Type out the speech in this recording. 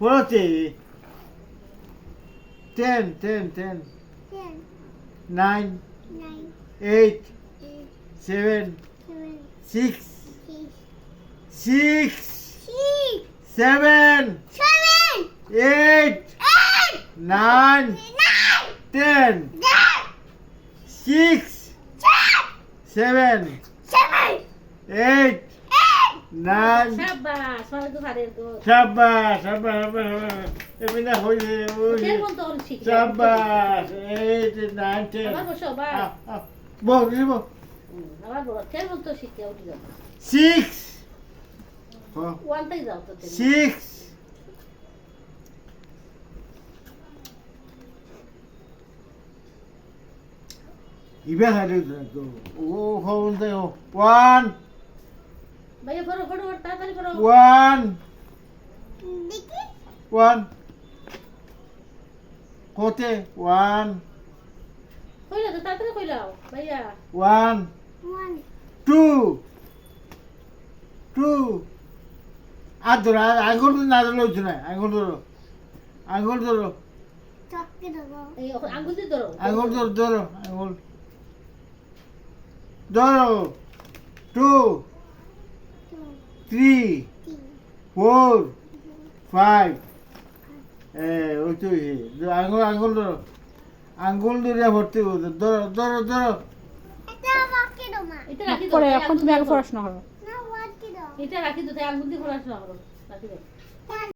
40. 10, 10, 10. 9, 8, 7, 6, 7, 8, 9, 10. 6, 7, 8, 9. শাবাশ ভালো তো পারে তো Shabash, shabash, shabash. Emina hoye, তেল hoye. বলতে ওর শিখে Shabash. 8, 9, 10. আবার বসো আবার Bo, bo. আবার বলো তেল বলতে শিখে উঠে যাও 6. Oh, ওয়ানটাই যাও তো তেল 6. Ibe hare to. Oh, how on the 1, ভাইয়া পড়ো পড়ো তাড়াতাড়ি পড়ো 1, 1. Kote, 1, কইলা তো তাড়াতাড়ি কইলাও ভাইয়া 1, 2, 2. আদর আঙ্গুল না ধরলে হচ্ছে না আঙ্গুল ধরো আঙ্গুল ধরো এই আঙ্গুল দিয়ে ধরো আঙ্গুল ধরো ধরো আঙ্গুল ধরো 2, 3, 4, 5. ওই তো আঙ্গুল আঙ্গুল ধরো আঙ্গুল ধরে ভর্তি করো ধরো ধরো ধরো এটা রাখি দাও পরে তাই এখন আঙ্গুল তুমি আগে দিয়ে পড়াশোনা করো এটা রাখি দাও তাই আঙ্গুল দিয়ে পড়াশোনা করো রাখি দাও